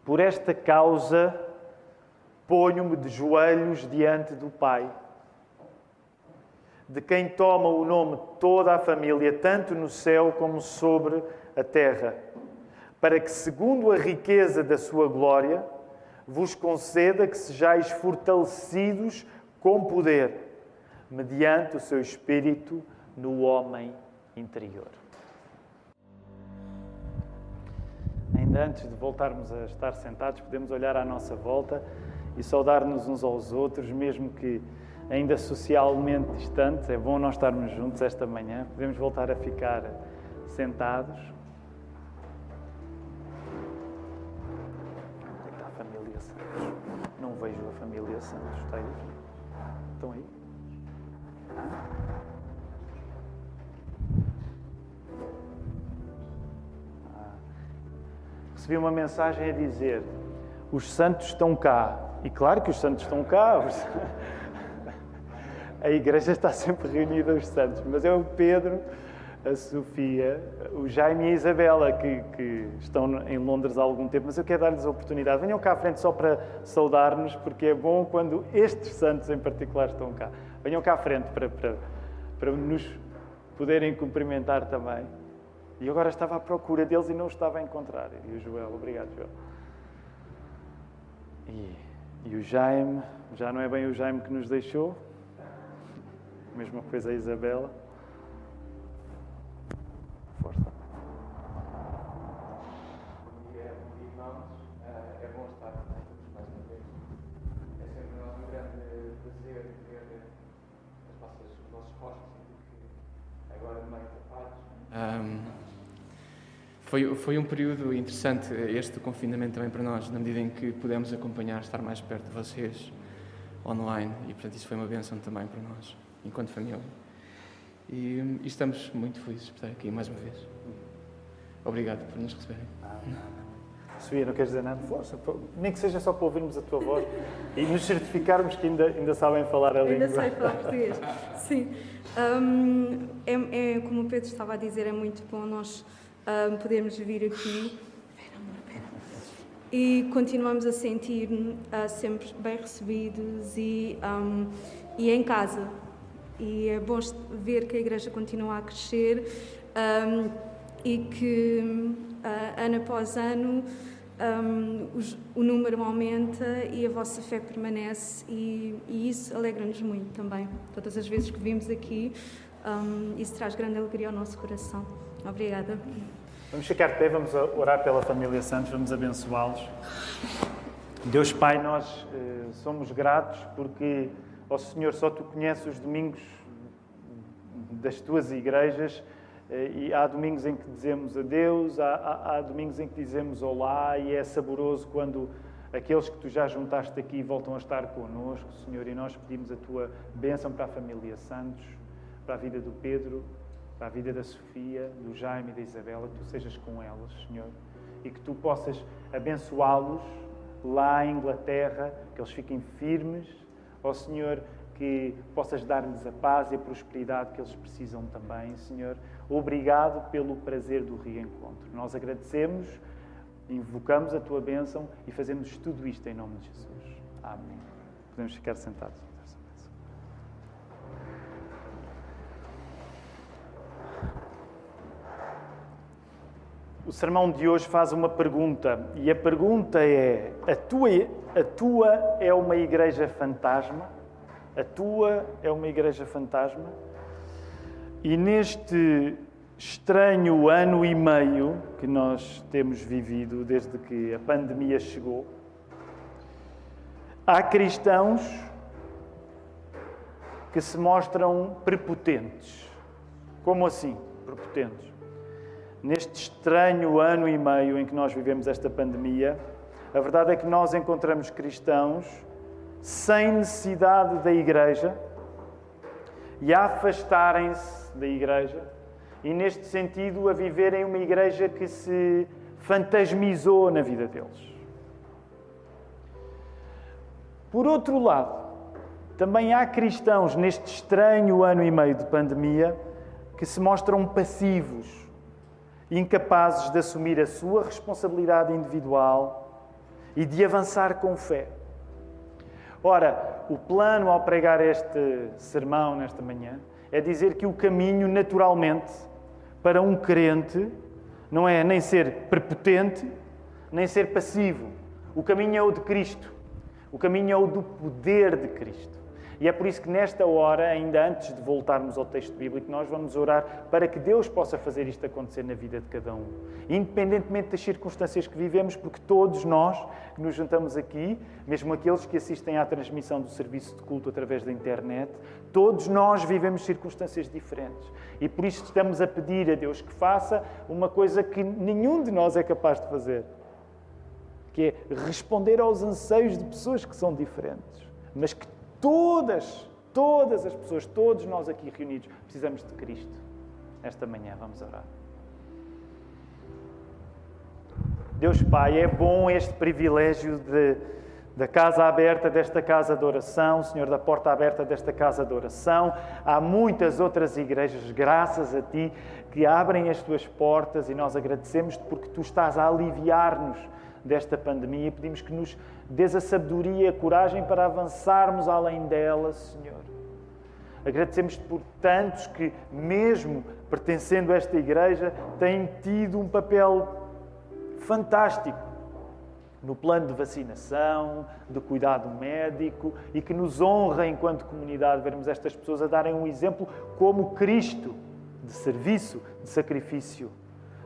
Por esta causa, ponho-me de joelhos diante do Pai, de quem toma o nome toda a família, tanto no céu como sobre a terra, para que, segundo a riqueza da sua glória, vos conceda que sejais fortalecidos com poder, mediante o seu Espírito no homem interior. Ainda antes de voltarmos a estar sentados, podemos olhar à nossa volta e saudar-nos uns aos outros, mesmo que ainda socialmente distantes. É bom nós estarmos juntos esta manhã. Podemos voltar a ficar sentados. Onde é que está a família Santos? Não vejo a família Santos. Está aí? Estão aí? Recebi uma mensagem a dizer: os santos estão cá. E claro que os santos estão cá. A igreja está sempre reunida aos santos. Mas é o Pedro, a Sofia, o Jaime e a Isabela, que estão em Londres há algum tempo. Mas eu quero dar-lhes a oportunidade. Venham cá à frente só para saudar-nos, porque é bom quando estes santos em particular estão cá. Venham cá à frente para nos poderem cumprimentar também. E eu agora estava à procura deles e não os estava a encontrar. E o Joel, obrigado, Joel. E o Jaime, já não é bem o Jaime que nos deixou. Mesma coisa a Isabela. Força. Bom dia, irmãos. É bom estar juntos mais uma vez. É sempre um grande prazer ver os vossos rostos e que agora meio tapados. Foi um período interessante este do confinamento também para nós, na medida em que pudemos acompanhar, estar mais perto de vocês online e, portanto, isso foi uma bênção também para nós, enquanto família. E estamos muito felizes por estar aqui mais uma vez. Obrigado por nos receberem. Sofia, não queres dizer nada? Força, nem que seja só para ouvirmos a tua voz e nos certificarmos que ainda sabem falar a língua. Ainda sei falar português, sim. Como o Pedro estava a dizer, é muito bom nós podermos vir aqui e continuamos a sentir sempre bem recebidos e em casa. E é bom ver que a Igreja continua a crescer e que ano após ano o número aumenta e a vossa fé permanece e isso alegra-nos muito também. Todas as vezes que vimos aqui, isso traz grande alegria ao nosso coração. Obrigada. Vamos ficar de pé, vamos orar pela família Santos, vamos abençoá-los. Deus Pai, nós somos gratos porque, ó Senhor, só Tu conheces os domingos das Tuas igrejas e há domingos em que dizemos adeus, há domingos em que dizemos olá e é saboroso quando aqueles que Tu já juntaste aqui voltam a estar connosco, Senhor, e nós pedimos a Tua bênção para a família Santos, para a vida do Pedro, para a vida da Sofia, do Jaime e da Isabela, que Tu sejas com elas, Senhor, e que Tu possas abençoá-los lá em Inglaterra, que eles fiquem firmes, ó Senhor, que possas dar-lhes a paz e a prosperidade que eles precisam também, Senhor. Obrigado pelo prazer do reencontro. Nós agradecemos, invocamos a Tua bênção e fazemos tudo isto em nome de Jesus. Amém. Podemos ficar sentados. O sermão de hoje faz uma pergunta, e a pergunta é: a tua é uma igreja fantasma? A tua é uma igreja fantasma? E neste estranho ano e meio que nós temos vivido, desde que a pandemia chegou, há cristãos que se mostram prepotentes. Como assim, prepotentes? Neste estranho ano e meio em que nós vivemos esta pandemia, a verdade é que nós encontramos cristãos sem necessidade da Igreja e a afastarem-se da Igreja e, neste sentido, a viverem uma Igreja que se fantasmizou na vida deles. Por outro lado, também há cristãos neste estranho ano e meio de pandemia que se mostram passivos, incapazes de assumir a sua responsabilidade individual e de avançar com fé. Ora, o plano ao pregar este sermão nesta manhã é dizer que o caminho, naturalmente, para um crente, não é nem ser prepotente, nem ser passivo. O caminho é o de Cristo. O caminho é o do poder de Cristo. E é por isso que nesta hora, ainda antes de voltarmos ao texto bíblico, nós vamos orar para que Deus possa fazer isto acontecer na vida de cada um. Independentemente das circunstâncias que vivemos, porque todos nós que nos juntamos aqui, mesmo aqueles que assistem à transmissão do serviço de culto através da internet, todos nós vivemos circunstâncias diferentes. E por isso estamos a pedir a Deus que faça uma coisa que nenhum de nós é capaz de fazer, que é responder aos anseios de pessoas que são diferentes, mas que todas as pessoas, todos nós aqui reunidos, precisamos de Cristo. Esta manhã vamos orar. Deus Pai, é bom este privilégio da casa aberta desta casa de oração, Senhor, da porta aberta desta casa de oração. Há muitas outras igrejas, graças a Ti, que abrem as Tuas portas e nós agradecemos-Te porque Tu estás a aliviar-nos desta pandemia e pedimos que nos dês a sabedoria e a coragem para avançarmos além dela, Senhor. Agradecemos-te por tantos que, mesmo pertencendo a esta igreja, têm tido um papel fantástico no plano de vacinação, de cuidado médico e que nos honra enquanto comunidade vermos estas pessoas a darem um exemplo como Cristo, de serviço, de sacrifício.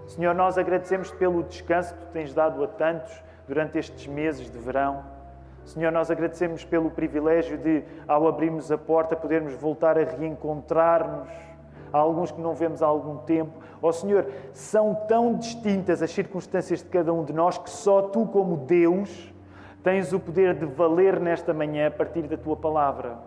Senhor, nós agradecemos-te pelo descanso que Tu tens dado a tantos durante estes meses de verão. Senhor, nós agradecemos pelo privilégio de, ao abrirmos a porta, podermos voltar a reencontrar-nos. Há alguns que não vemos há algum tempo. Ó Senhor, são tão distintas as circunstâncias de cada um de nós que só Tu, como Deus, tens o poder de valer nesta manhã a partir da Tua palavra.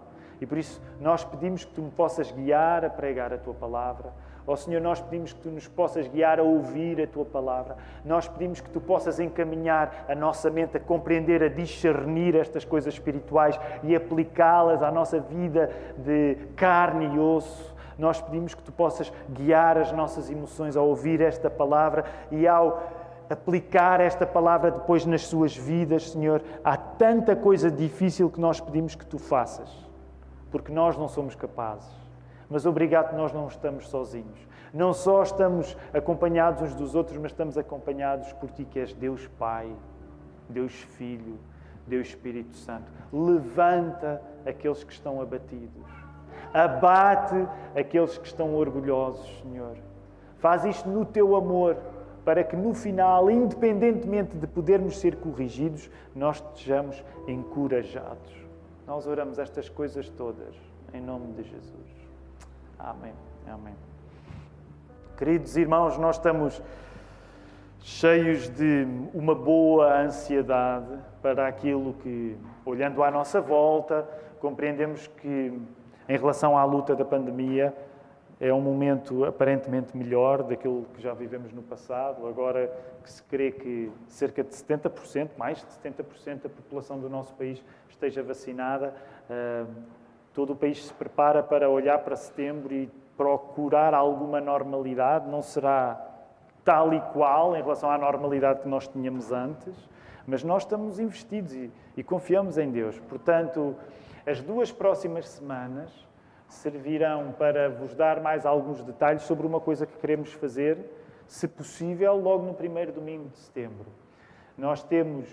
E por isso nós pedimos que Tu me possas guiar a pregar a Tua palavra. Ó Senhor, nós pedimos que Tu nos possas guiar a ouvir a Tua palavra. Nós pedimos que Tu possas encaminhar a nossa mente a compreender, a discernir estas coisas espirituais e aplicá-las à nossa vida de carne e osso. Nós pedimos que Tu possas guiar as nossas emoções ao ouvir esta palavra e ao aplicar esta palavra depois nas suas vidas, Senhor. Há tanta coisa difícil que nós pedimos que Tu faças, porque nós não somos capazes. Mas obrigado que nós não estamos sozinhos. Não só estamos acompanhados uns dos outros, mas estamos acompanhados por Ti, que és Deus Pai, Deus Filho, Deus Espírito Santo. Levanta aqueles que estão abatidos. Abate aqueles que estão orgulhosos, Senhor. Faz isto no Teu amor, para que no final, independentemente de podermos ser corrigidos, nós estejamos encorajados. Nós oramos estas coisas todas, em nome de Jesus. Amém. Amém. Queridos irmãos, nós estamos cheios de uma boa ansiedade para aquilo que, olhando à nossa volta, compreendemos que, em relação à luta da pandemia, é um momento aparentemente melhor daquilo que já vivemos no passado. Agora que se crê que cerca de 70%, mais de 70% da população do nosso país esteja vacinada, todo o país se prepara para olhar para setembro e procurar alguma normalidade. Não será tal e qual em relação à normalidade que nós tínhamos antes, mas nós estamos investidos e confiamos em Deus. Portanto, as 2 próximas semanas servirão para vos dar mais alguns detalhes sobre uma coisa que queremos fazer, se possível, logo no primeiro domingo de setembro. Nós temos,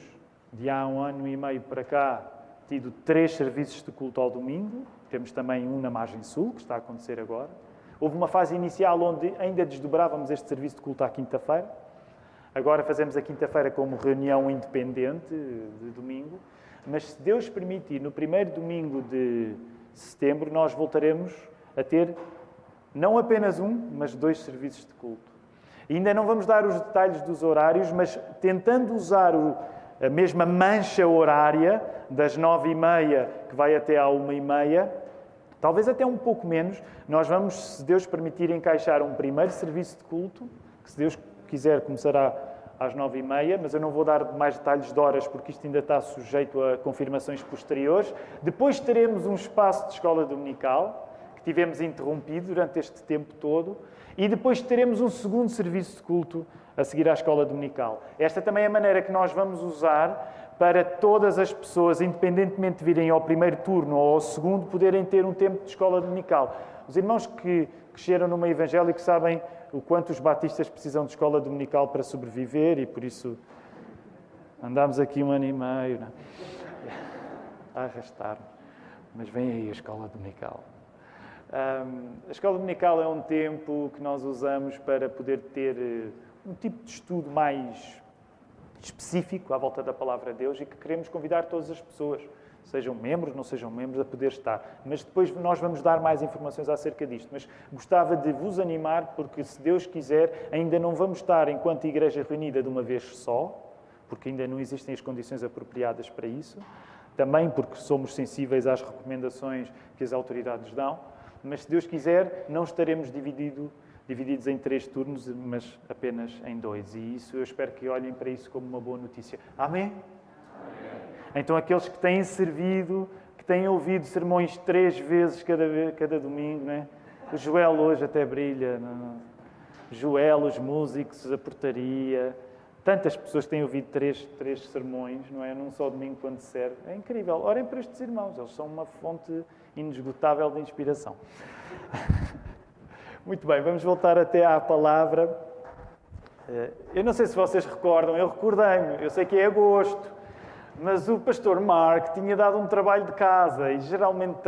de há 1 ano e meio para cá, tido 3 serviços de culto ao domingo. Temos também um na Margem Sul, que está a acontecer agora. Houve uma fase inicial onde ainda desdobrávamos este serviço de culto à quinta-feira. Agora fazemos a quinta-feira como reunião independente de domingo. Mas se Deus permitir, no primeiro domingo de setembro, nós voltaremos a ter não apenas um, mas 2 serviços de culto. E ainda não vamos dar os detalhes dos horários, mas tentando usar a mesma mancha horária, das 9h30 que vai até à 1h30, talvez até um pouco menos, nós vamos, se Deus permitir, encaixar um primeiro serviço de culto, que se Deus quiser começará às 9h30, mas eu não vou dar mais detalhes de horas, porque isto ainda está sujeito a confirmações posteriores. Depois teremos um espaço de escola dominical, que tivemos interrompido durante este tempo todo, e depois teremos um segundo serviço de culto a seguir à escola dominical. Esta também é a maneira que nós vamos usar para todas as pessoas, independentemente de virem ao primeiro turno ou ao segundo, poderem ter um tempo de escola dominical. Os irmãos que cresceram no meio evangélico sabem o quanto os batistas precisam de escola dominical para sobreviver e, por isso, andámos aqui 1 ano e meio a arrastar-nos. Mas vem aí a escola dominical. A escola dominical é um tempo que nós usamos para poder ter um tipo de estudo mais específico à volta da Palavra de Deus e que queremos convidar todas as pessoas, sejam membros, não sejam membros, a poder estar. Mas depois nós vamos dar mais informações acerca disto. Mas gostava de vos animar, porque se Deus quiser, ainda não vamos estar enquanto igreja reunida de uma vez só, porque ainda não existem as condições apropriadas para isso. Também porque somos sensíveis às recomendações que as autoridades dão. Mas se Deus quiser, não estaremos divididos em 3 turnos, mas apenas em 2. E isso eu espero que olhem para isso como uma boa notícia. Amém? Amém. Então aqueles que têm servido, que têm ouvido sermões 3 vezes cada domingo, não é? O Joel hoje até brilha. Não? Joel, os músicos, a portaria. Tantas pessoas têm ouvido 3 sermões, não é? Num só domingo quando serve. É incrível. Orem para estes irmãos. Eles são uma fonte inesgotável de inspiração. Muito bem, vamos voltar até à palavra. Eu não sei se vocês recordam, eu recordei-me, eu sei que é agosto, mas o pastor Mark tinha dado um trabalho de casa e geralmente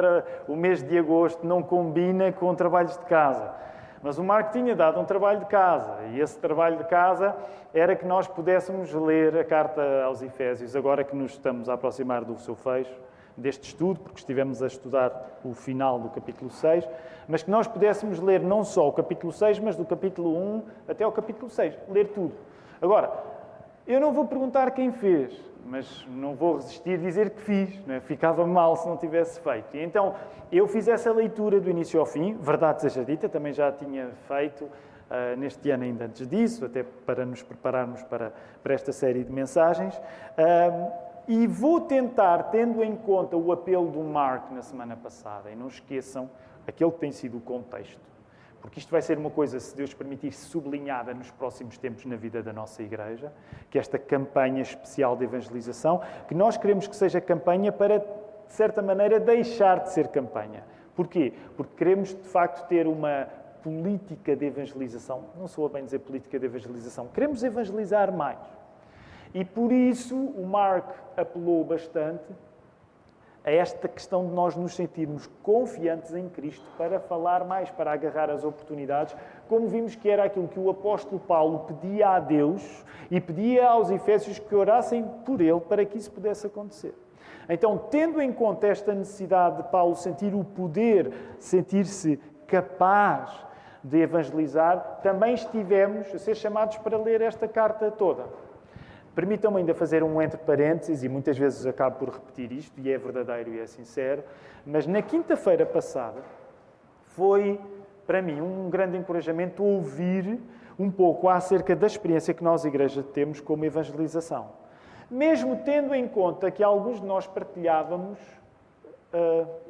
o mês de agosto não combina com trabalhos de casa. Mas o Mark tinha dado um trabalho de casa e esse trabalho de casa era que nós pudéssemos ler a carta aos Efésios, agora que nos estamos a aproximar do seu fecho, deste estudo, porque estivemos a estudar o final do capítulo 6, mas que nós pudéssemos ler não só o capítulo 6, mas do capítulo 1 até ao capítulo 6, ler tudo. Agora, eu não vou perguntar quem fez, mas não vou resistir a dizer que fiz, não é? Ficava mal se não tivesse feito. E então, eu fiz essa leitura do início ao fim, verdade seja dita, também já tinha feito neste ano ainda antes disso, até para nos prepararmos para esta série de mensagens. E vou tentar, tendo em conta o apelo do Mark na semana passada, e não esqueçam aquele que tem sido o contexto, porque isto vai ser uma coisa, se Deus permitir, sublinhada nos próximos tempos na vida da nossa Igreja, que esta campanha especial de evangelização, que nós queremos que seja campanha para, de certa maneira, deixar de ser campanha. Porquê? Porque queremos, de facto, ter uma política de evangelização, não sou a bem dizer política de evangelização, queremos evangelizar mais. E por isso o Mark apelou bastante a esta questão de nós nos sentirmos confiantes em Cristo para falar mais, para agarrar as oportunidades, como vimos que era aquilo que o apóstolo Paulo pedia a Deus e pedia aos Efésios que orassem por ele para que isso pudesse acontecer. Então, tendo em conta esta necessidade de Paulo sentir o poder, sentir-se capaz de evangelizar, também estivemos a ser chamados para ler esta carta toda. Permitam-me ainda fazer um entre parênteses, e muitas vezes acabo por repetir isto, e é verdadeiro e é sincero, mas na quinta-feira passada foi, para mim, um grande encorajamento ouvir um pouco acerca da experiência que nós, Igreja, temos como evangelização. Mesmo tendo em conta que alguns de nós partilhávamos,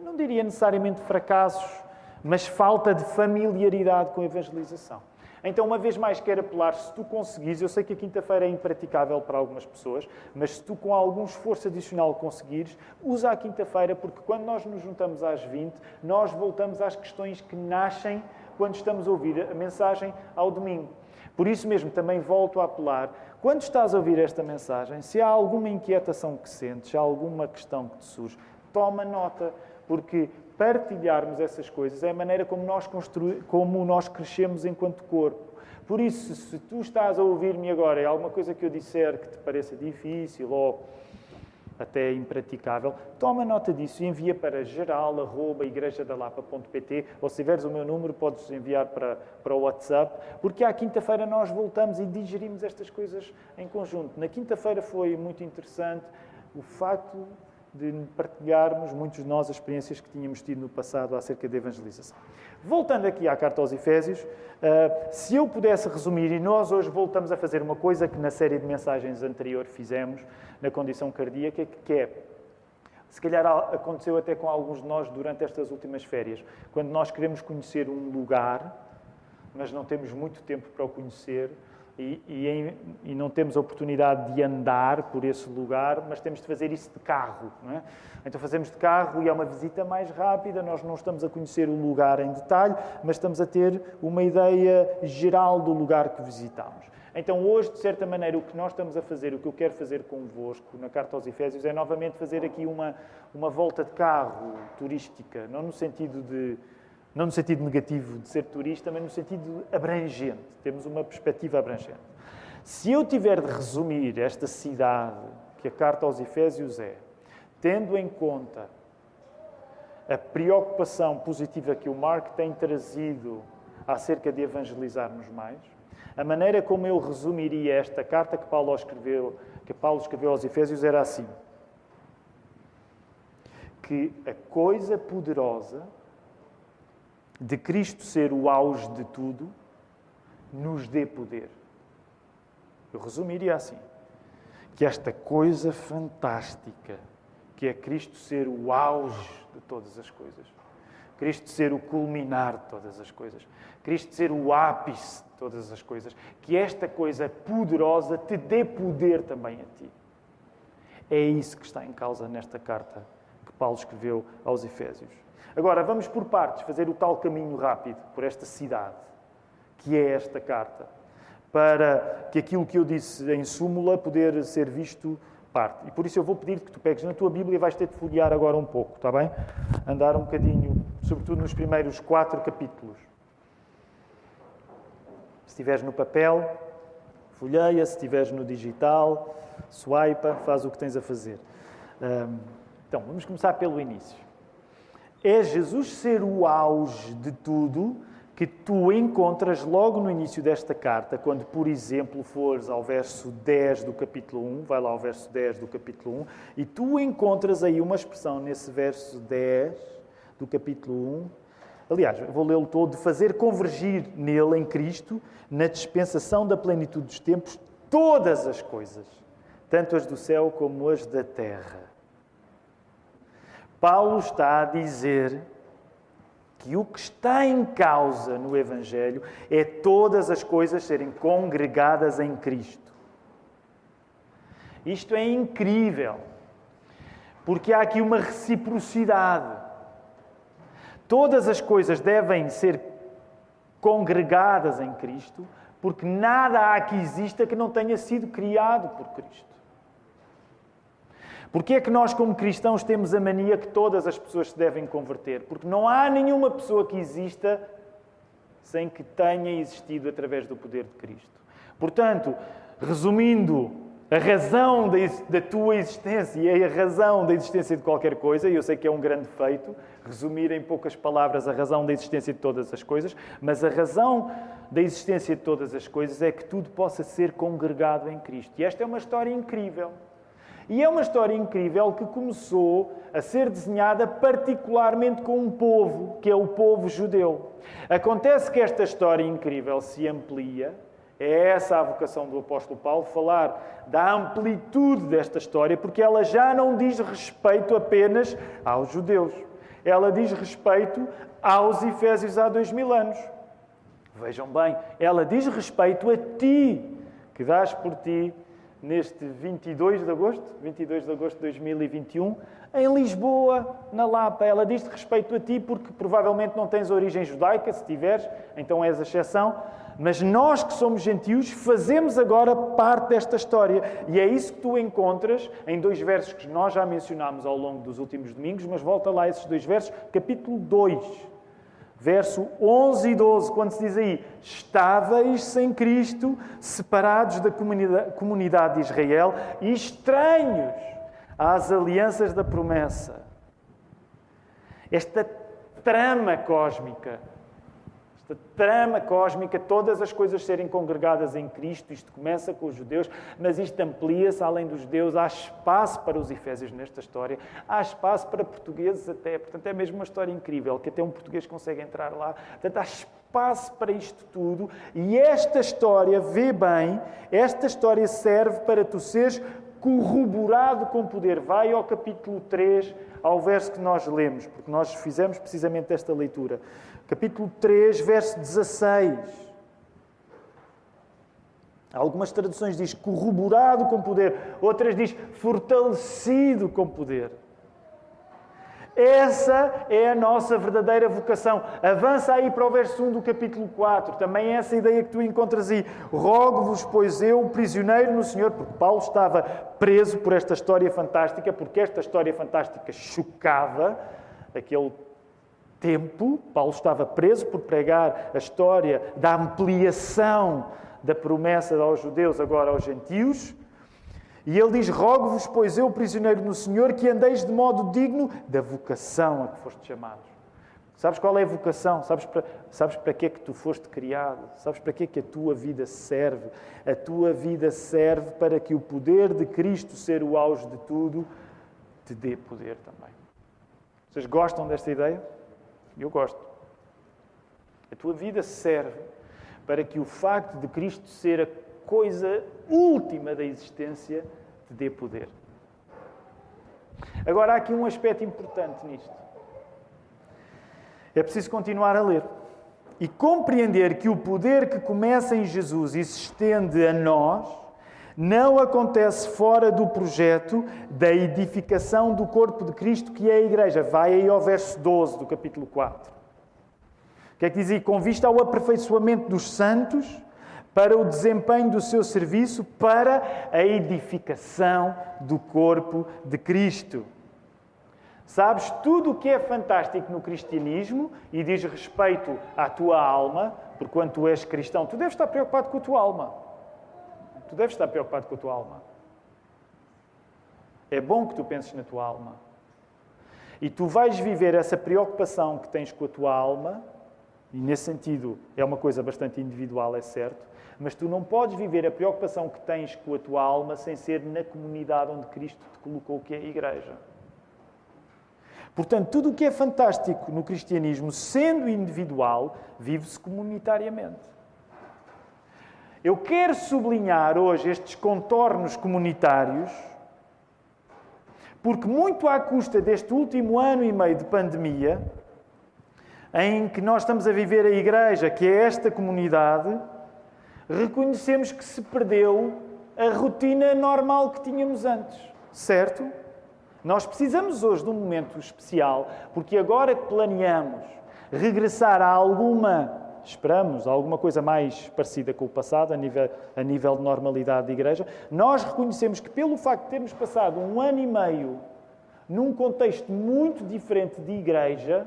não diria necessariamente fracassos, mas falta de familiaridade com a evangelização. Então, uma vez mais, quero apelar, se tu conseguires, eu sei que a quinta-feira é impraticável para algumas pessoas, mas se tu com algum esforço adicional conseguires, usa a quinta-feira, porque quando nós nos juntamos às 20, nós voltamos às questões que nascem quando estamos a ouvir a mensagem ao domingo. Por isso mesmo, também volto a apelar, quando estás a ouvir esta mensagem, se há alguma inquietação que sentes, se há alguma questão que te surge, toma nota, porque partilharmos essas coisas é a maneira como nós crescemos enquanto corpo. Por isso, se tu estás a ouvir-me agora e há alguma coisa que eu disser que te pareça difícil ou até impraticável, toma nota disso e envia para geral@igrejadalapa.pt, ou se tiveres o meu número, podes enviar para o WhatsApp, porque à quinta-feira nós voltamos e digerimos estas coisas em conjunto. Na quinta-feira foi muito interessante o facto de partilharmos, muitos de nós, as experiências que tínhamos tido no passado acerca da evangelização. Voltando aqui à carta aos Efésios, se eu pudesse resumir, e nós hoje voltamos a fazer uma coisa que na série de mensagens anterior fizemos, na condição cardíaca, que é, se calhar aconteceu até com alguns de nós durante estas últimas férias, quando nós queremos conhecer um lugar, mas não temos muito tempo para o conhecer, e não temos a oportunidade de andar por esse lugar, mas temos de fazer isso de carro. Não é? Então fazemos de carro e é uma visita mais rápida, nós não estamos a conhecer o lugar em detalhe, mas estamos a ter uma ideia geral do lugar que visitamos. Então hoje, de certa maneira, o que nós estamos a fazer, o que eu quero fazer convosco na Carta aos Efésios, é novamente fazer aqui uma volta de carro turística, não no sentido negativo de ser turista, mas no sentido abrangente. Temos uma perspectiva abrangente. Se eu tiver de resumir esta cidade que a Carta aos Efésios é, tendo em conta a preocupação positiva que o Mark tem trazido acerca de evangelizarmos mais, a maneira como eu resumiria esta carta que Paulo escreveu aos Efésios era assim: que a coisa poderosa de Cristo ser o auge de tudo nos dê poder. Eu resumiria assim: que esta coisa fantástica que é Cristo ser o auge de todas as coisas, Cristo ser o culminar de todas as coisas, Cristo ser o ápice de todas as coisas, que esta coisa poderosa te dê poder também a ti. É isso que está em causa nesta carta que Paulo escreveu aos Efésios. Agora, vamos por partes, fazer o tal caminho rápido por esta cidade, que é esta carta, para que aquilo que eu disse em súmula poder ser visto parte. E por isso eu vou pedir que tu pegues na tua Bíblia e vais ter de folhear agora um pouco, está bem? Andar um bocadinho, sobretudo nos primeiros 4 capítulos. Se estiveres no papel, folheia. Se estiveres no digital, swipa, faz o que tens a fazer. Então, vamos começar pelo início. É Jesus ser o auge de tudo que tu encontras logo no início desta carta, quando, por exemplo, fores ao verso 10 do capítulo 1, vai lá ao verso 10 do capítulo 1, e tu encontras aí uma expressão nesse verso 10 do capítulo 1, aliás, vou lê-lo todo, de fazer convergir nele, em Cristo, na dispensação da plenitude dos tempos, todas as coisas, tanto as do céu como as da terra. Paulo está a dizer que o que está em causa no Evangelho é todas as coisas serem congregadas em Cristo. Isto é incrível, porque há aqui uma reciprocidade. Todas as coisas devem ser congregadas em Cristo, porque nada há que exista que não tenha sido criado por Cristo. Porquê é que nós, como cristãos, temos a mania que todas as pessoas se devem converter? Porque não há nenhuma pessoa que exista sem que tenha existido através do poder de Cristo. Portanto, resumindo, a razão da tua existência e a razão da existência de qualquer coisa, e eu sei que é um grande feito, resumir em poucas palavras a razão da existência de todas as coisas, mas a razão da existência de todas as coisas é que tudo possa ser congregado em Cristo. E esta é uma história incrível. E é uma história incrível que começou a ser desenhada particularmente com um povo, que é o povo judeu. Acontece que esta história incrível se amplia, é essa a vocação do apóstolo Paulo, falar da amplitude desta história, porque ela já não diz respeito apenas aos judeus. Ela diz respeito aos Efésios há 2000 anos. Vejam bem, ela diz respeito a ti, que dás por ti, neste 22 de agosto de 2021, em Lisboa, na Lapa. Ela diz-te respeito a ti porque provavelmente não tens origem judaica, se tiveres, então és a exceção. Mas nós que somos gentios fazemos agora parte desta história. E é isso que tu encontras em 2 versos que nós já mencionámos ao longo dos últimos domingos, mas volta lá a esses 2 versos, capítulo 2. Verso 11 e 12, quando se diz aí: estáveis sem Cristo, separados da comunidade de Israel e estranhos às alianças da promessa. Esta trama cósmica, todas as coisas serem congregadas em Cristo, isto começa com os judeus, mas isto amplia-se além dos judeus, há espaço para os efésios nesta história, há espaço para portugueses até, portanto é mesmo uma história incrível, que até um português consegue entrar lá, portanto há espaço para isto tudo, e esta história, vê bem, esta história serve para tu seres corroborado com poder. Vai ao capítulo 3, ao verso que nós lemos, porque nós fizemos precisamente esta leitura. Capítulo 3, verso 16. Algumas traduções diz corroborado com poder, outras diz fortalecido com poder. Essa é a nossa verdadeira vocação. Avança aí para o verso 1 do capítulo 4. Também é essa ideia que tu encontras aí. Rogo-vos, pois eu, prisioneiro no Senhor, porque Paulo estava preso por esta história fantástica, porque esta história fantástica chocava aquele tempo. Paulo estava preso por pregar a história da ampliação da promessa aos judeus, agora aos gentios. E ele diz, rogo-vos, pois eu, prisioneiro no Senhor, que andeis de modo digno da vocação a que foste chamados. Sabes qual é a vocação? Sabes para que é que tu foste criado? Sabes para que é que a tua vida serve? A tua vida serve para que o poder de Cristo, ser o auge de tudo, te dê poder também. Vocês gostam desta ideia? Eu gosto. A tua vida serve para que o facto de Cristo ser a coisa última da existência te dê poder. Agora, há aqui um aspecto importante nisto. É preciso continuar a ler e compreender que o poder que começa em Jesus e se estende a nós não acontece fora do projeto da edificação do corpo de Cristo, que é a Igreja. Vai aí ao verso 12 do capítulo 4. O que é que diz aí? Com vista ao aperfeiçoamento dos santos, para o desempenho do seu serviço, para a edificação do corpo de Cristo. Sabes, tudo o que é fantástico no cristianismo e diz respeito à tua alma, porque quando tu és cristão, tu deves estar preocupado com a tua alma. Tu deves estar preocupado com a tua alma. É bom que tu penses na tua alma. E tu vais viver essa preocupação que tens com a tua alma, e nesse sentido é uma coisa bastante individual, é certo, mas tu não podes viver a preocupação que tens com a tua alma sem ser na comunidade onde Cristo te colocou, que é a Igreja. Portanto, tudo o que é fantástico no cristianismo, sendo individual, vive-se comunitariamente. Eu quero sublinhar hoje estes contornos comunitários, porque muito à custa deste último ano e meio de pandemia, em que nós estamos a viver a Igreja, que é esta comunidade, reconhecemos que se perdeu a rotina normal que tínhamos antes, certo? Nós precisamos hoje de um momento especial, porque agora que planeamos regressar a esperamos, alguma coisa mais parecida com o passado, a nível de normalidade da Igreja, nós reconhecemos que pelo facto de termos passado um ano e meio num contexto muito diferente de Igreja,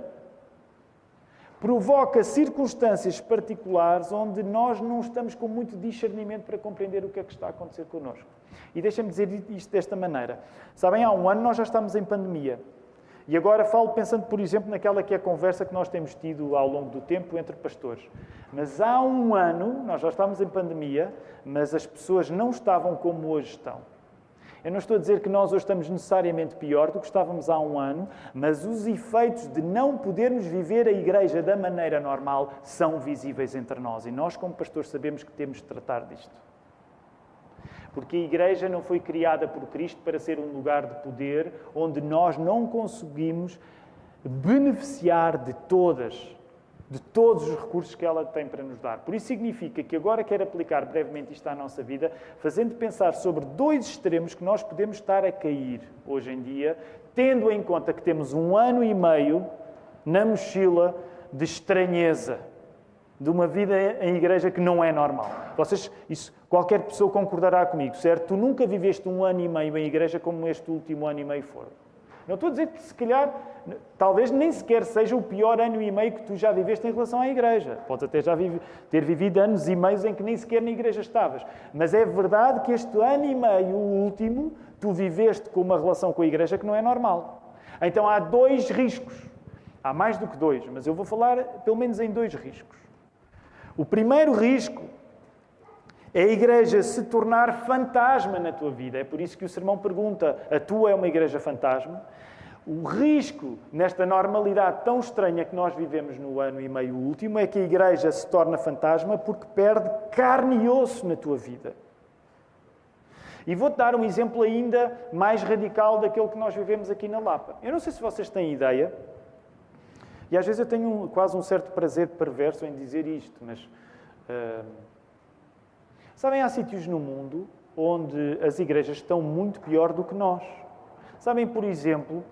provoca circunstâncias particulares onde nós não estamos com muito discernimento para compreender o que é que está a acontecer connosco. E deixem-me dizer isto desta maneira. Sabem, há um ano nós já estamos em pandemia. E agora falo pensando, por exemplo, naquela que é a conversa que nós temos tido ao longo do tempo entre pastores. Mas há um ano, nós já estamos em pandemia, mas as pessoas não estavam como hoje estão. Eu não estou a dizer que nós hoje estamos necessariamente pior do que estávamos há um ano, mas os efeitos de não podermos viver a Igreja da maneira normal são visíveis entre nós. E nós, como pastores, sabemos que temos de tratar disto. Porque a Igreja não foi criada por Cristo para ser um lugar de poder onde nós não conseguimos beneficiar de todos os recursos que ela tem para nos dar. Por isso significa que agora quero aplicar brevemente isto à nossa vida, fazendo pensar sobre dois extremos que nós podemos estar a cair hoje em dia, tendo em conta que temos um ano e meio na mochila de estranheza, de uma vida em igreja que não é normal. Qualquer pessoa concordará comigo, certo? Tu nunca viveste um ano e meio em igreja como este último ano e meio foi. Não estou a dizer que, se calhar, talvez nem sequer seja o pior ano e meio que tu já viveste em relação à igreja. Podes até já ter vivido anos e meios em que nem sequer na igreja estavas. Mas é verdade que este ano e meio, o último, tu viveste com uma relação com a igreja que não é normal. Então há dois riscos. Há mais do que dois, mas eu vou falar pelo menos em dois riscos. O primeiro risco é a igreja se tornar fantasma na tua vida. É por isso que o sermão pergunta, a tua é uma igreja fantasma? O risco nesta normalidade tão estranha que nós vivemos no ano e meio último é que a igreja se torna fantasma porque perde carne e osso na tua vida. E vou-te dar um exemplo ainda mais radical daquele que nós vivemos aqui na Lapa. Eu não sei se vocês têm ideia, e às vezes eu tenho quase um certo prazer perverso em dizer isto, mas Sabem, há sítios no mundo onde as igrejas estão muito pior do que nós. Sabem, por exemplo,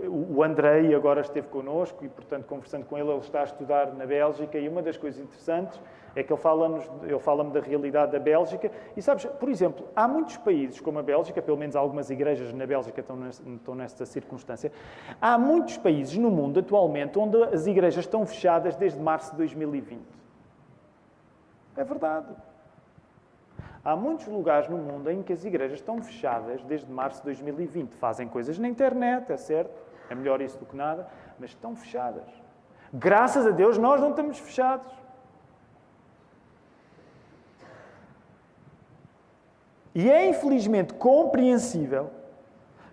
o Andrei agora esteve connosco e, portanto, conversando com ele, ele está a estudar na Bélgica, e uma das coisas interessantes é que ele fala-me da realidade da Bélgica. E sabes, por exemplo, há muitos países como a Bélgica, pelo menos algumas igrejas na Bélgica estão nesta circunstância, há muitos países no mundo atualmente onde as igrejas estão fechadas desde março de 2020. É verdade. Há muitos lugares no mundo em que as igrejas estão fechadas desde março de 2020. Fazem coisas na internet, é certo, é melhor isso do que nada, mas estão fechadas. Graças a Deus nós não estamos fechados. E é infelizmente compreensível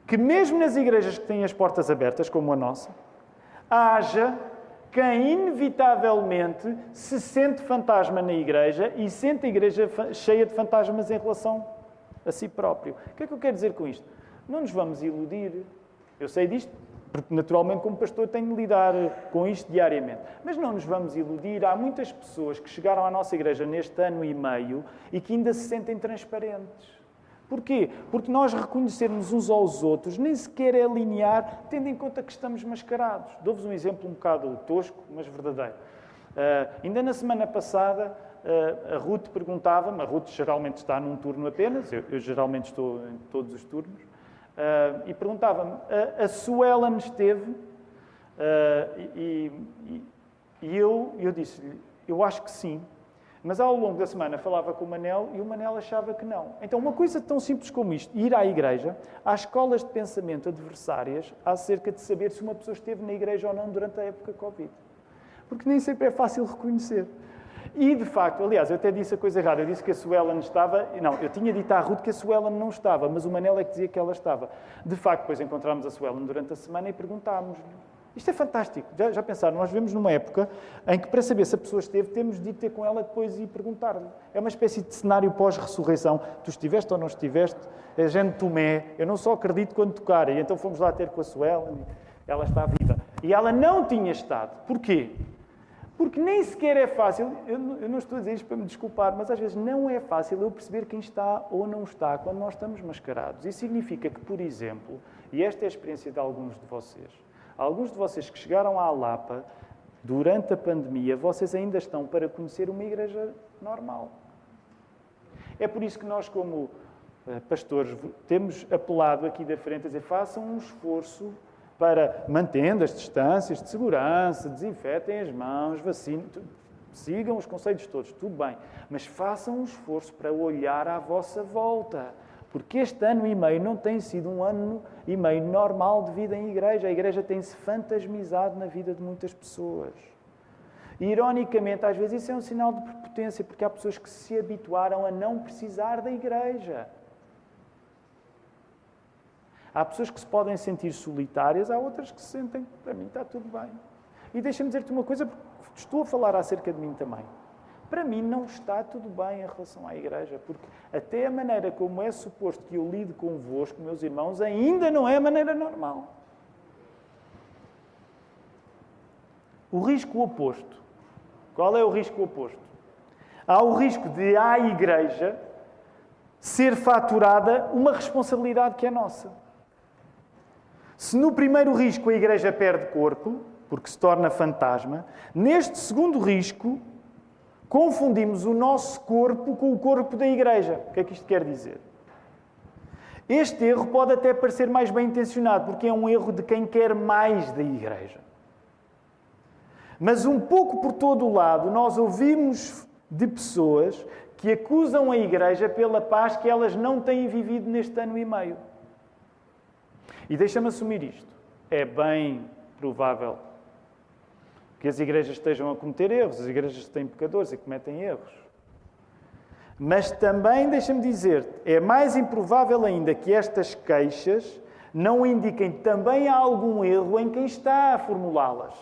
que mesmo nas igrejas que têm as portas abertas, como a nossa, haja quem inevitavelmente se sente fantasma na igreja e sente a igreja cheia de fantasmas em relação a si próprio. O que é que eu quero dizer com isto? Não nos vamos iludir. Eu sei disto, porque naturalmente como pastor tenho de lidar com isto diariamente. Mas não nos vamos iludir. Há muitas pessoas que chegaram à nossa igreja neste ano e meio e que ainda se sentem transparentes. Porquê? Porque nós reconhecermos uns aos outros nem sequer é linear, tendo em conta que estamos mascarados. Dou-vos um exemplo um bocado tosco, mas verdadeiro. Ainda na semana passada, a Ruth perguntava-me, a Ruth geralmente está num turno apenas, eu geralmente estou em todos os turnos, e perguntava-me, a Suelen esteve? E eu disse-lhe, eu acho que sim. Mas ao longo da semana falava com o Manel e o Manel achava que não. Então, uma coisa tão simples como isto, ir à igreja, há escolas de pensamento adversárias acerca de saber se uma pessoa esteve na igreja ou não durante a época Covid. Porque nem sempre é fácil reconhecer. E, de facto, aliás, eu até disse a coisa errada. Eu disse que a Suelen estava... Não, eu tinha dito à Ruth que a Suelen não estava, mas o Manel é que dizia que ela estava. De facto, depois encontramos a Suelen durante a semana e perguntámos-lhe. Isto é fantástico. Já pensaram? Nós vivemos numa época em que, para saber se a pessoa esteve, temos de ir ter com ela depois e perguntar-lhe. É uma espécie de cenário pós-ressurreição. Tu estiveste ou não estiveste? É gente Tomé. Eu não só acredito quando tocar. E então fomos lá ter com a Suelen. Ela está viva. E ela não tinha estado. Porquê? Porque nem sequer é fácil, eu não estou a dizer isto para me desculpar, mas às vezes não é fácil eu perceber quem está ou não está quando nós estamos mascarados. Isso significa que, por exemplo, e esta é a experiência de alguns de vocês que chegaram à Lapa durante a pandemia, vocês ainda estão para conhecer uma igreja normal. É por isso que nós, como pastores, temos apelado aqui da frente a dizer, façam um esforço para, mantendo as distâncias de segurança, desinfetem as mãos, vacinem, sigam os conselhos todos, tudo bem, mas façam um esforço para olhar à vossa volta. Porque este ano e meio não tem sido um ano e meio normal de vida em igreja. A igreja tem-se fantasmizado na vida de muitas pessoas. E, ironicamente, às vezes isso é um sinal de prepotência, porque há pessoas que se habituaram a não precisar da igreja. Há pessoas que se podem sentir solitárias, há outras que se sentem, para mim está tudo bem. E deixa-me dizer-te uma coisa, porque estou a falar acerca de mim também. Para mim não está tudo bem em relação à igreja, porque até a maneira como é suposto que eu lido convosco, meus irmãos, ainda não é a maneira normal. O risco oposto. Qual é o risco oposto? Há o risco de à igreja ser faturada uma responsabilidade que é nossa. Se no primeiro risco a igreja perde corpo, porque se torna fantasma, neste segundo risco confundimos o nosso corpo com o corpo da igreja. O que é que isto quer dizer? Este erro pode até parecer mais bem intencionado, porque é um erro de quem quer mais da igreja. Mas um pouco por todo o lado, nós ouvimos de pessoas que acusam a igreja pela paz que elas não têm vivido neste ano e meio. E deixa-me assumir isto. É bem provável que as igrejas estejam a cometer erros, as igrejas têm pecadores e cometem erros. Mas também, deixa-me dizer, é mais improvável ainda que estas queixas não indiquem também algum erro em quem está a formulá-las.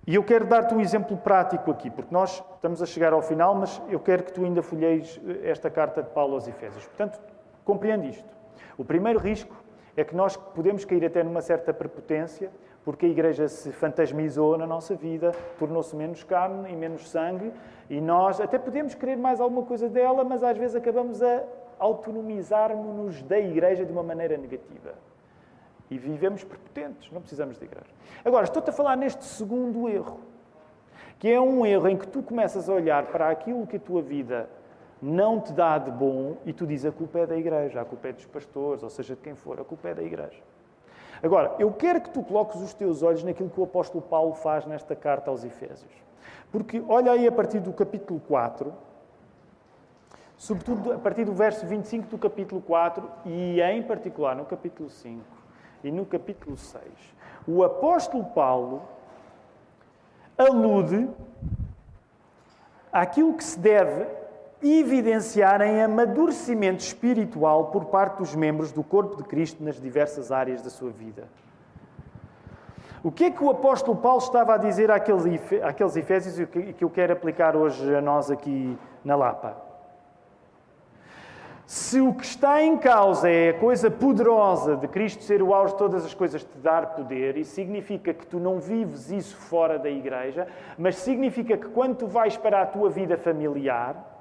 E eu quero dar-te um exemplo prático aqui, porque nós estamos a chegar ao final, mas eu quero que tu ainda folheis esta carta de Paulo aos Efésios. Portanto, compreende isto. O primeiro risco é que nós podemos cair até numa certa prepotência, porque a Igreja se fantasmizou na nossa vida, tornou-se menos carne e menos sangue, e nós até podemos querer mais alguma coisa dela, mas às vezes acabamos a autonomizar-nos da Igreja de uma maneira negativa. E vivemos prepotentes, não precisamos de Igreja. Agora, estou-te a falar neste segundo erro, que é um erro em que tu começas a olhar para aquilo que a tua vida não te dá de bom e tu dizes a culpa é da Igreja, a culpa é dos pastores, ou seja, de quem for, a culpa é da Igreja. Agora, eu quero que tu coloques os teus olhos naquilo que o apóstolo Paulo faz nesta carta aos Efésios. Porque olha aí a partir do capítulo 4, sobretudo a partir do verso 25 do capítulo 4 e em particular no capítulo 5 e no capítulo 6, o apóstolo Paulo alude àquilo que se deve evidenciar em amadurecimento espiritual por parte dos membros do corpo de Cristo nas diversas áreas da sua vida. O que é que o apóstolo Paulo estava a dizer àqueles Efésios e que eu quero aplicar hoje a nós aqui na Lapa? Se o que está em causa é a coisa poderosa de Cristo ser o auge de todas as coisas, te dar poder, isso significa que tu não vives isso fora da Igreja, mas significa que quando tu vais para a tua vida familiar,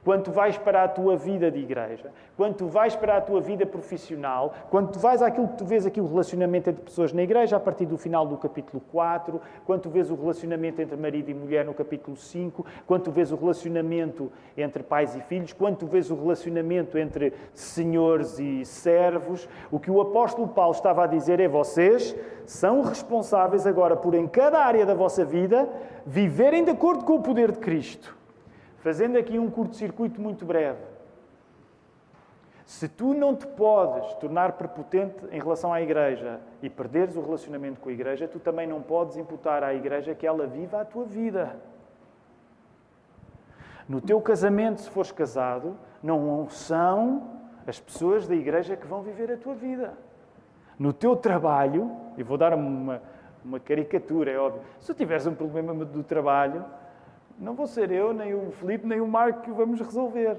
quando tu vais para a tua vida de igreja, quando tu vais para a tua vida profissional, quando tu vais àquilo que tu vês aqui o relacionamento entre pessoas na igreja, a partir do final do capítulo 4, quando tu vês o relacionamento entre marido e mulher no capítulo 5, quando tu vês o relacionamento entre pais e filhos, quando tu vês o relacionamento entre senhores e servos, o que o apóstolo Paulo estava a dizer é: vocês são responsáveis agora por, em cada área da vossa vida, viverem de acordo com o poder de Cristo. Fazendo aqui um curto-circuito muito breve. Se tu não te podes tornar prepotente em relação à Igreja e perderes o relacionamento com a Igreja, tu também não podes imputar à Igreja que ela viva a tua vida. No teu casamento, se fores casado, não são as pessoas da Igreja que vão viver a tua vida. No teu trabalho, e vou dar uma caricatura, é óbvio, se tu tiveres um problema do trabalho, não vou ser eu, nem o Filipe, nem o Marco que o vamos resolver.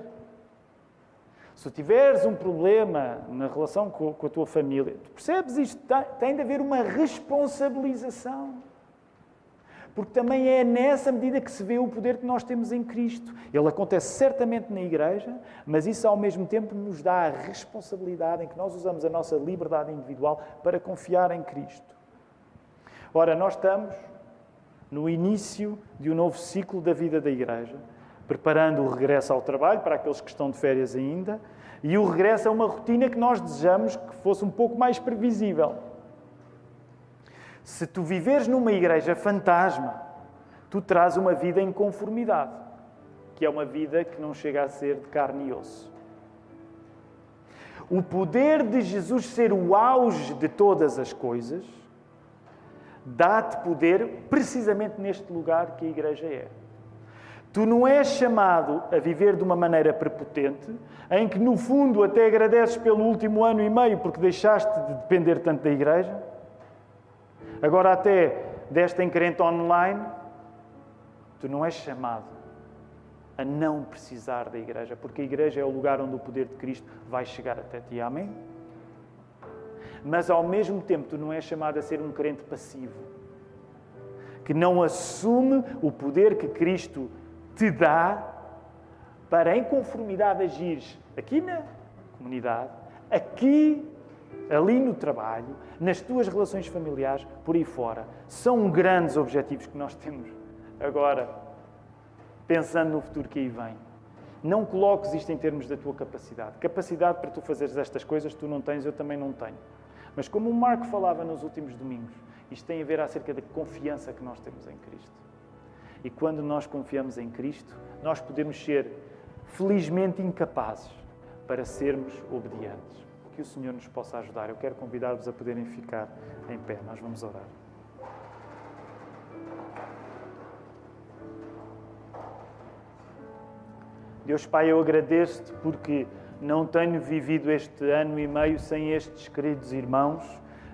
Se tiveres um problema na relação com a tua família, tu percebes isto? Tem de haver uma responsabilização. Porque também é nessa medida que se vê o poder que nós temos em Cristo. Ele acontece certamente na Igreja, mas isso ao mesmo tempo nos dá a responsabilidade em que nós usamos a nossa liberdade individual para confiar em Cristo. Ora, nós estamos no início de um novo ciclo da vida da Igreja, preparando o regresso ao trabalho para aqueles que estão de férias ainda, e o regresso a uma rotina que nós desejamos que fosse um pouco mais previsível. Se tu viveres numa igreja fantasma, tu traz uma vida em conformidade, que é uma vida que não chega a ser de carne e osso. O poder de Jesus ser o auge de todas as coisas dá-te poder precisamente neste lugar que a Igreja é. Tu não és chamado a viver de uma maneira prepotente, em que no fundo até agradeces pelo último ano e meio porque deixaste de depender tanto da Igreja. Agora até desta encrente online, tu não és chamado a não precisar da Igreja, porque a Igreja é o lugar onde o poder de Cristo vai chegar até ti. Amém? Mas, ao mesmo tempo, tu não és chamado a ser um crente passivo, que não assume o poder que Cristo te dá para, em conformidade, agires aqui na comunidade, aqui, ali no trabalho, nas tuas relações familiares, por aí fora. São grandes objetivos que nós temos agora, pensando no futuro que aí vem. Não coloques isto em termos da tua capacidade. Capacidade para tu fazeres estas coisas tu não tens, eu também não tenho. Mas como o Marco falava nos últimos domingos, isto tem a ver acerca da confiança que nós temos em Cristo. E quando nós confiamos em Cristo, nós podemos ser felizmente incapazes para sermos obedientes. Que o Senhor nos possa ajudar. Eu quero convidar-vos a poderem ficar em pé. Nós vamos orar. Deus Pai, eu agradeço-te porque não tenho vivido este ano e meio sem estes queridos irmãos,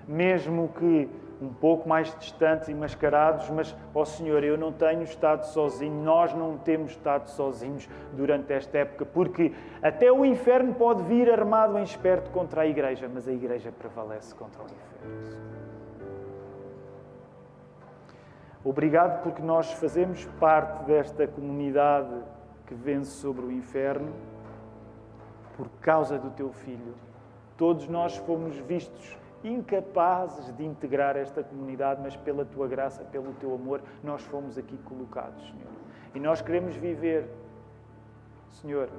mesmo que um pouco mais distantes e mascarados, mas, ó Senhor, eu não tenho estado sozinho, nós não temos estado sozinhos durante esta época, porque até o inferno pode vir armado em esperto contra a Igreja, mas a Igreja prevalece contra o inferno. Obrigado porque nós fazemos parte desta comunidade que vence sobre o inferno por causa do Teu Filho. Todos nós fomos vistos incapazes de integrar esta comunidade, mas pela Tua graça, pelo Teu amor, nós fomos aqui colocados, Senhor. E nós queremos viver, Senhor,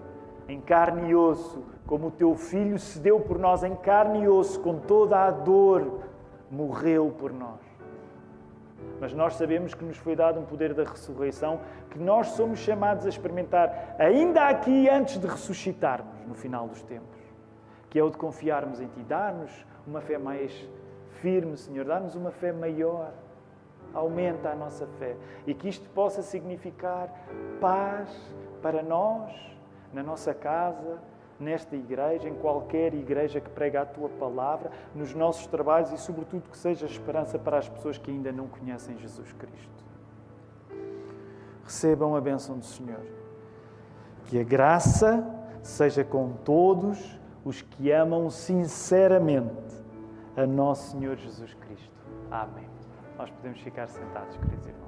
em carne e osso, como o Teu Filho se deu por nós em carne e osso, com toda a dor, morreu por nós. Mas nós sabemos que nos foi dado um poder da ressurreição, que nós somos chamados a experimentar ainda aqui antes de ressuscitarmos no final dos tempos, que é o de confiarmos em Ti. Dá-nos uma fé mais firme, Senhor, dá-nos uma fé maior, aumenta a nossa fé e que isto possa significar paz para nós, na nossa casa, nesta igreja, em qualquer igreja que prega a Tua palavra, nos nossos trabalhos e, sobretudo, que seja esperança para as pessoas que ainda não conhecem Jesus Cristo. Recebam a bênção do Senhor. Que a graça seja com todos os que amam sinceramente a nosso Senhor Jesus Cristo. Amém. Nós podemos ficar sentados, queridos irmãos.